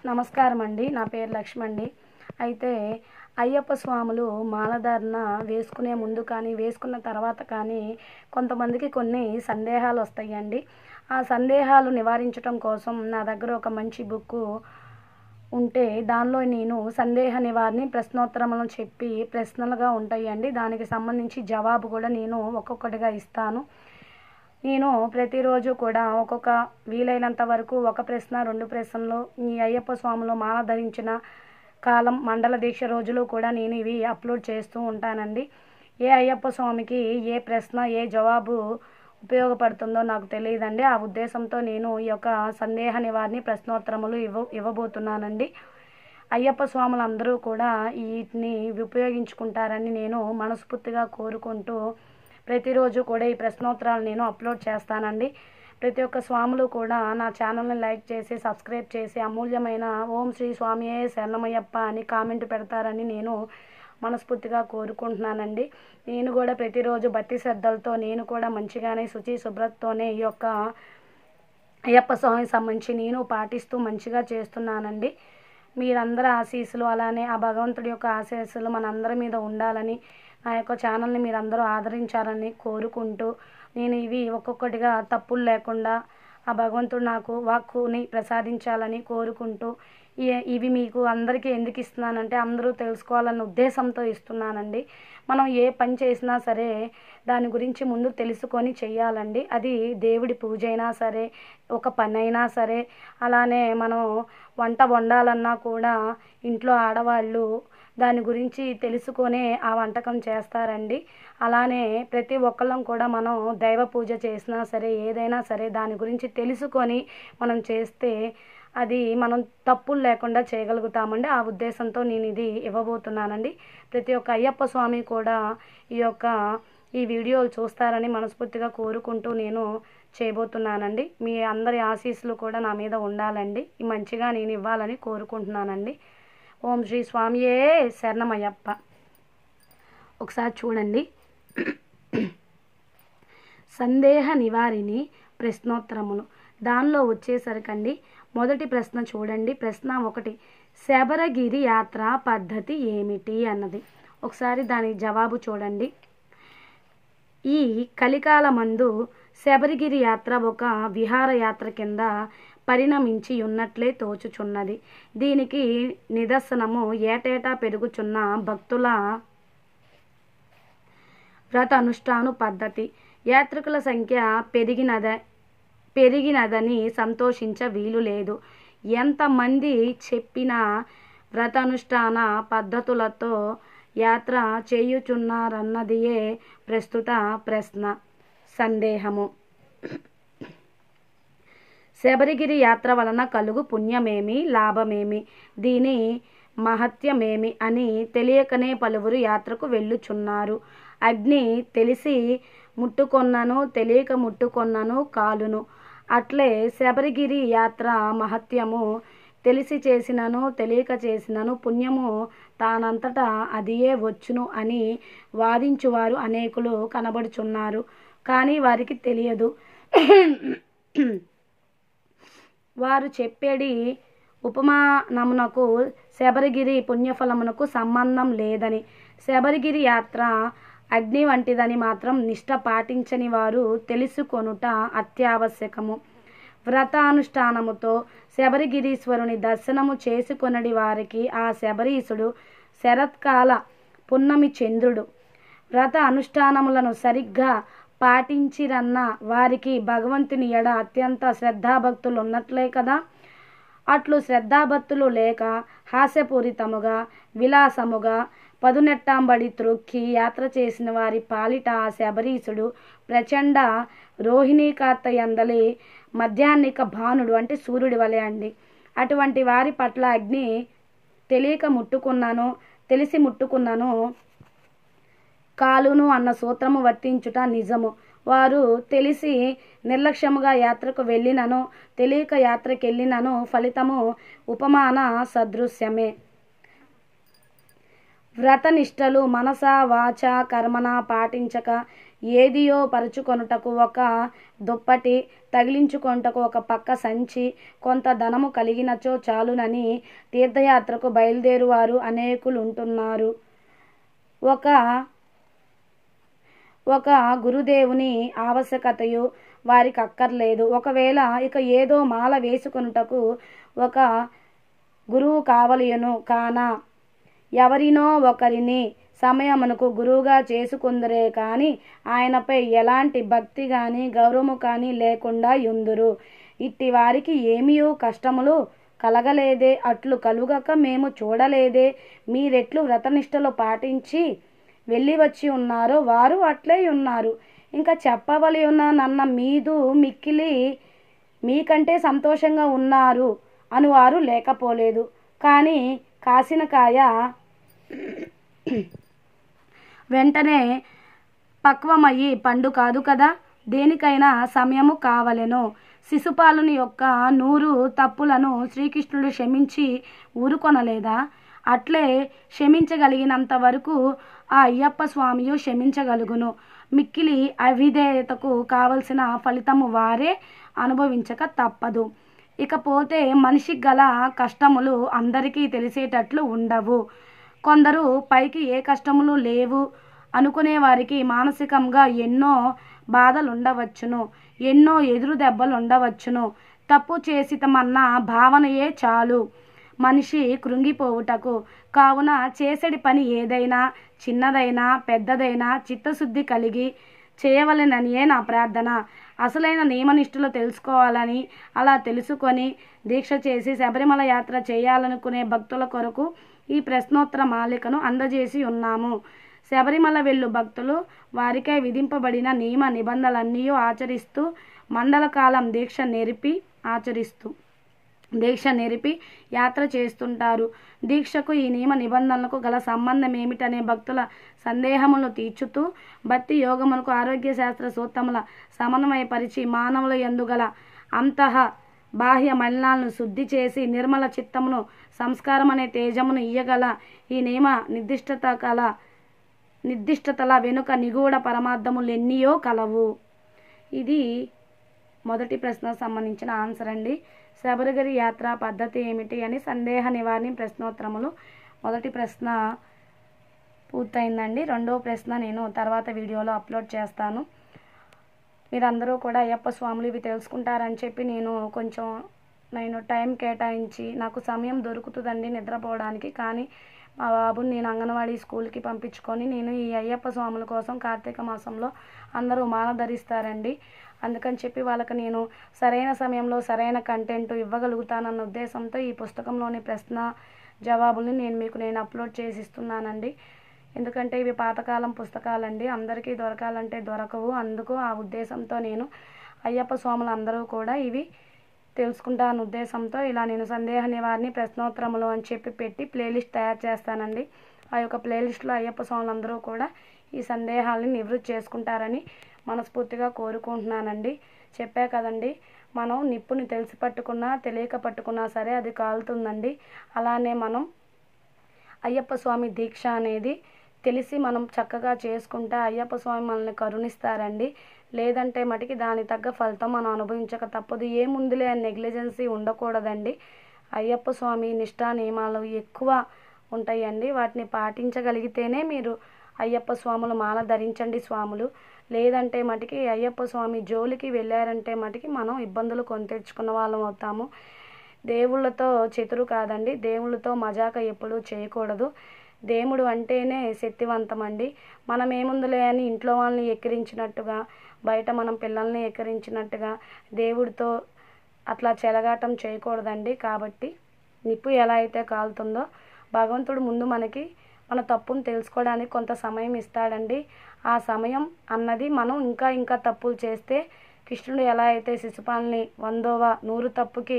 నమస్కారం అండి. నా పేరు లక్ష్మి అండి. అయితే అయ్యప్ప స్వాములు మాలధారణ వేసుకునే ముందు కానీ వేసుకున్న తర్వాత కానీ కొంతమందికి కొన్ని సందేహాలు వస్తాయండి. ఆ సందేహాలు నివారించడం కోసం నా దగ్గర ఒక మంచి బుక్కు ఉంటే దానిలో నేను సందేహ నివారణ ప్రశ్నోత్తరములను చెప్పి ప్రశ్నలుగా ఉంటాయండి. దానికి సంబంధించి జవాబు కూడా నేను ఒక్కొక్కటిగా ఇస్తాను. నేను ప్రతిరోజు కూడా ఒక్కొక్క వీలైనంత వరకు ఒక ప్రశ్న 2 ప్రశ్నలు ఈ అయ్యప్ప స్వాములు మాల ధరించిన కాలం మండల దీక్ష రోజులు కూడా నేను ఇవి అప్లోడ్ చేస్తూ ఉంటానండి. ఏ అయ్యప్ప స్వామికి ఏ ప్రశ్న ఏ జవాబు ఉపయోగపడుతుందో నాకు తెలియదండి. ఆ ఉద్దేశంతో నేను ఈ యొక్క సందేహ నివారణ ప్రశ్నోత్తరములు ఇవ్వబోతున్నానండి. అయ్యప్ప స్వాములందరూ కూడా వీటిని ఉపయోగించుకుంటారని నేను మనస్ఫూర్తిగా కోరుకుంటూ ప్రతిరోజు కూడా ఈ ప్రశ్నోత్తరాలు నేను అప్లోడ్ చేస్తానండి. ప్రతి ఒక్క స్వాములు కూడా నా ఛానల్ని లైక్ చేసి సబ్స్క్రైబ్ చేసి అమూల్యమైన ఓం శ్రీ స్వామియే శరణమయ్యప్ప అని కామెంట్ పెడతారని నేను మనస్ఫూర్తిగా కోరుకుంటున్నానండి. నేను కూడా ప్రతిరోజు భక్తి శ్రద్ధలతో నేను కూడా మంచిగానే శుచి శుభ్రతతోనే ఈ యొక్క అయ్యప్ప స్వామికి సంబంధించి నేను పాటిస్తూ మంచిగా చేస్తున్నానండి. మీరందరి ఆశీస్సులు అలానే ఆ భగవంతుడి యొక్క ఆశీస్సులు మనందరి మీద ఉండాలని నా యొక్క ఛానల్ని మీరందరూ ఆదరించాలని కోరుకుంటూ నేను ఇవి ఒక్కొక్కటిగా తప్పులు లేకుండా ఆ భగవంతుడు నాకు వాక్కుని ప్రసాదించాలని కోరుకుంటూ ఇవి మీకు అందరికీ ఎందుకు ఇస్తున్నానంటే అందరూ తెలుసుకోవాలన్న ఉద్దేశంతో ఇస్తున్నానండి. మనం ఏ పని చేసినా సరే దాని గురించి ముందు తెలుసుకొని చెయ్యాలండి. అది దేవుడి పూజ అయినా సరే ఒక పని అయినా సరే అలానే మనం వంట వండాలన్నా కూడా ఇంట్లో ఆడవాళ్ళు దాని గురించి తెలుసుకొనే ఆ వంటకం చేస్తారండి. అలానే ప్రతి ఒక్కళ్ళం కూడా మనం దైవ పూజ చేసినా సరే ఏదైనా సరే దాని గురించి తెలుసుకొని మనం చేస్తే అది మనం తప్పులు లేకుండా చేయగలుగుతామండి. ఆ ఉద్దేశంతో నేను ఇది ఇవ్వబోతున్నానండి. ప్రతి ఒక్క అయ్యప్ప స్వామి కూడా ఈ వీడియోలు చూస్తారని మనస్ఫూర్తిగా కోరుకుంటూ నేను చేయబోతున్నానండి. మీ అందరి ఆశీస్సులు కూడా నా మీద ఉండాలండి. మంచిగా నేను ఇవ్వాలని కోరుకుంటున్నానండి. ఓం శ్రీ స్వామియే శరణమయ్యప్ప. ఒకసారి చూడండి. సందేహ నివారిణి ప్రశ్నోత్తరములు దానిలో వచ్చేసరికండి మొదటి ప్రశ్న చూడండి. ప్రశ్న 1, శబరిగిరి యాత్ర పద్ధతి ఏమిటి అన్నది. ఒకసారి దాని జవాబు చూడండి. ఈ కలికాలమందు శబరిగిరి యాత్ర ఒక విహారయాత్ర కింద పరిణమించి ఉన్నట్లే తోచుచున్నది. దీనికి నిదర్శనము ఏటేటా పెరుగుచున్న భక్తుల వ్రత అనుష్ఠాన పద్ధతి. యాత్రికుల సంఖ్య పెరిగినదని సంతోషించ వీలు లేదు. ఎంతమంది చెప్పిన వ్రతానుష్ఠాన పద్ధతులతో యాత్ర చేయుచున్నారన్నదియే ప్రస్తుత ప్రశ్న. సందేహము. శబరిగిరి యాత్ర వలన కలుగు పుణ్యమేమి లాభమేమి దీని మహత్యమేమి అని తెలియకనే పలువురు యాత్రకు వెళ్ళుచున్నారు. అగ్ని తెలిసి ముట్టుకొన్నను తెలియక ముట్టుకొన్నను కాలును. అట్లే శబరిగిరి యాత్ర మహత్యము తెలిసి చేసినను తెలియక చేసినను పుణ్యము తానంతటా అదియే వచ్చును అని వాదించువారు అనేకులు కనబడుచున్నారు. కానీ వారికి తెలియదు వారు చెప్పేది ఉపమానమునకు శబరిగిరి పుణ్యఫలమునకు సంబంధం లేదని. శబరిగిరి యాత్ర అగ్ని వంటిదని మాత్రం నిష్ఠ పాటించని వారు తెలుసుకొనుట అత్యావశ్యకము. వ్రతానుష్ఠానముతో శబరిగిరీశ్వరుని దర్శనము చేసుకొనడి వారికి ఆ శబరీశుడు శరత్కాల పున్నమి చంద్రుడు. వ్రత అనుష్ఠానములను సరిగ్గా పాటించిరన్న వారికి భగవంతుని ఎడ అత్యంత శ్రద్ధాభక్తులు ఉన్నట్లే కదా. అట్లు శ్రద్ధాభక్తులు లేక హాస్యపూరితముగా విలాసముగా పదునెట్టాంబడి త్రొక్కి యాత్ర చేసిన వారి పాలిట ఆ శబరీశుడు ప్రచండ రోహిణీకార్త యందలి మధ్యాహ్నిక భానుడు అంటే సూర్యుడి వలె అండి. అటువంటి వారి పట్ల అగ్ని తెలియక ముట్టుకున్నాను తెలిసి ముట్టుకున్నాను కాలును అన్న సూత్రము వర్తించుట నిజము. వారు తెలిసి నిర్లక్ష్యముగా యాత్రకు వెళ్ళినను తెలియక యాత్రకు వెళ్ళినను ఫలితము ఉపమాన సదృశ్యమే. వ్రతనిష్టలు మనస వాచ కర్మన పాటించక ఏదియో పరుచుకొనుటకు ఒక దుప్పటి, తగిలించుకొనుటకు ఒక పక్క సంచి, కొంత ధనము కలిగినచో చాలునని తీర్థయాత్రకు బయలుదేరువారు అనేకులుంటున్నారు. ఒక గురుదేవుని ఆవశ్యకతయు వారికి అక్కర్లేదు. ఒకవేళ ఇక ఏదో మాల వేసుకొనుటకు ఒక గురువు కావలయును కాన ఎవరినో ఒకరిని సమయమునకు గురువుగా చేసుకుందరే కానీ ఆయనపై ఎలాంటి భక్తి కానీ గౌరవము కానీ లేకుండా యుందురు. ఇట్టి వారికి ఏమియో కష్టములు కలగలేదే, అట్లు కలుగక మేము చూడలేదే. మీరెట్లు వ్రతనిష్టలు పాటించి వెళ్ళి వచ్చి ఉన్నారో వారు అట్లే ఉన్నారు. ఇంకా చెప్పవలయున్న నన్న మీదు మిక్కిలి మీకంటే సంతోషంగా ఉన్నారు అనువారు లేకపోలేదు. కానీ కాసిన కాయ వెంటనే పక్వమయ్యి పండు కాదు కదా. దేనికైనా సమయము కావలెను. శిశుపాలుని యొక్క 100 తప్పులను శ్రీకృష్ణుడు క్షమించి ఊరుకొనలేదా? అట్లే క్షమించగలిగినంత వరకు ఆ అయ్యప్ప స్వామియు క్షమించగలుగును. మిక్కిలి అవిధేయతకు కావలసిన ఫలితము వారే అనుభవించక తప్పదు. ఇకపోతే మనిషికి గల కష్టములు అందరికీ తెలిసేటట్లు ఉండవు. కొందరు పైకి ఏ కష్టములు లేవు అనుకునే వారికి మానసికంగా ఎన్నో బాధలుండవచ్చును, ఎన్నో ఎదురు దెబ్బలుండవచ్చును. తప్పు చేసితమన్న భావనయే చాలు మనిషి కృంగిపోవుటకు. కావున చేసేడి పని ఏదైనా, చిన్నదైనా పెద్దదైనా చిత్తశుద్ధి కలిగి చేయవలెననియే నా ప్రార్థన. అసలైన నియమనిష్ఠులు తెలుసుకోవాలని, అలా తెలుసుకొని దీక్ష చేసి శబరిమల యాత్ర చేయాలనుకునే భక్తుల కొరకు ఈ ప్రశ్నోత్తర మాలికను అందజేసి ఉన్నాము. శబరిమల వెళ్ళు భక్తులు వారికై విధింపబడిన నియమ నిబంధనలన్నీ ఆచరిస్తూ మండల కాలం దీక్ష నెరిపి యాత్ర చేస్తుంటారు. దీక్షకు ఈ నియమ నిబంధనలకు గల సంబంధం ఏమిటనే భక్తుల సందేహములు తీర్చుతూ భక్తి యోగములకు ఆరోగ్య శాస్త్ర సూత్రముల సమన్వయపరిచి మానవుల యందు గల అంతః బాహ్య మలినాలను శుద్ధి చేసి నిర్మల చిత్తమును సంస్కారం అనే తేజమును ఇయ్యగల ఈ నియమ నిర్దిష్టతల వెనుక నిగూఢ పరమార్థములెన్నియో కలవు. ఇది మొదటి ప్రశ్నకు సంబంధించిన ఆన్సర్ అండి. శబరిగిరి యాత్ర పద్ధతి ఏమిటి అని సందేహ నివారణ ప్రశ్నోత్తరములు. మొదటి ప్రశ్న పూర్తయిందండి. రెండవ ప్రశ్న నేను తర్వాత వీడియోలో అప్లోడ్ చేస్తాను. మీరందరూ కూడా అయ్యప్ప స్వాములు ఇవి తెలుసుకుంటారని చెప్పి నేను టైం కేటాయించి నాకు సమయం దొరుకుతుందండి నిద్రపోవడానికి. కానీ మా బాబుని నేను అంగన్వాడీ స్కూల్కి పంపించుకొని నేను ఈ అయ్యప్ప స్వాముల కోసం కార్తీక మాసంలో అందరూ మాల ధరిస్తారండి. అందుకని చెప్పి వాళ్ళకి నేను సరైన సమయంలో సరైన కంటెంట్ ఇవ్వగలుగుతానన్న ఉద్దేశంతో ఈ పుస్తకంలోని ప్రశ్న జవాబుల్ని నేను అప్లోడ్ చేసి ఇస్తున్నానండి. ఎందుకంటే ఇవి పాతకాలం పుస్తకాలండి, అందరికీ దొరకాలంటే దొరకవు. అందుకు ఆ ఉద్దేశంతో నేను అయ్యప్ప స్వాములు అందరూ కూడా ఇవి తెలుసుకుంటాను ఉద్దేశంతో ఇలా నేను సందేహ నివారణ ప్రశ్నోత్తరములు అని చెప్పి పెట్టి ప్లేలిస్ట్ తయారు చేస్తానండి. ఆ యొక్క ప్లేలిస్ట్లో అయ్యప్ప స్వాములు అందరూ కూడా ఈ సందేహాలని నివృత్తి చేసుకుంటారని మనస్ఫూర్తిగా కోరుకుంటున్నానండి. చెప్పా కదండి, మనం నిప్పుని తెలిసి పట్టుకున్నా తెలియక పట్టుకున్నా సరే అది కాలుతుందండి. అలానే మనం అయ్యప్ప స్వామి దీక్ష అనేది తెలిసి మనం చక్కగా చేసుకుంటే అయ్యప్ప స్వామి మనల్ని కరుణిస్తారండి. లేదంటే మటుకి దాని తగ్గ ఫలితం మనం అనుభవించక తప్పదు. ఏముందిలే అని నెగ్లిజెన్సీ ఉండకూడదండి. అయ్యప్ప స్వామి నిష్ఠా నియమాలు ఎక్కువ ఉంటాయండి. వాటిని పాటించగలిగితేనే మీరు అయ్యప్ప స్వాములు మాల ధరించండి స్వాములు. లేదంటే మటుకి అయ్యప్ప స్వామి జోలికి వెళ్ళారంటే మటుకి మనం ఇబ్బందులు కొని తెచ్చుకున్న వాళ్ళం అవుతాము. దేవుళ్ళతో చతురు కాదండి, దేవుళ్ళతో మజాక ఎప్పుడూ చేయకూడదు. దేవుడు అంటేనే శక్తివంతం అండి. మనం ఏముందులే అని ఇంట్లో వాళ్ళని ఎక్కిరించినట్టుగా, బయట మనం పిల్లల్ని ఎక్కిరించినట్టుగా దేవుడితో అట్లా చెలగాటం చేయకూడదండి. కాబట్టి నిప్పు ఎలా అయితే కాలుతుందో భగవంతుడు ముందు మనకి మన తప్పును తెలుసుకోవడానికి కొంత సమయం ఇస్తాడండి. ఆ సమయం అన్నది మనం ఇంకా తప్పులు చేస్తే కృష్ణుడు ఎలా అయితే శిశుపాలని 100 తప్పుకి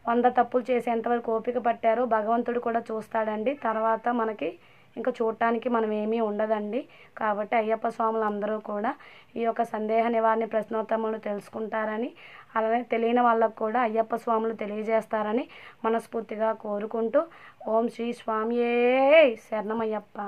100 తప్పులు చేసేంతవరకు ఓపిక పట్టారో భగవంతుడు కూడా చూస్తాడండి. తర్వాత మనకి ఇంకా చూడటానికి మనం ఏమీ ఉండదండి. కాబట్టి అయ్యప్ప స్వాములు అందరూ కూడా ఈ యొక్క సందేహ నివారణ ప్రశ్నోత్తరములు తెలుసుకుంటారని, అలానే తెలియని వాళ్ళకు కూడా అయ్యప్ప స్వాములు తెలియజేస్తారని మనస్ఫూర్తిగా కోరుకుంటూ ఓం శ్రీ స్వామియే శరణమయ్యప్ప.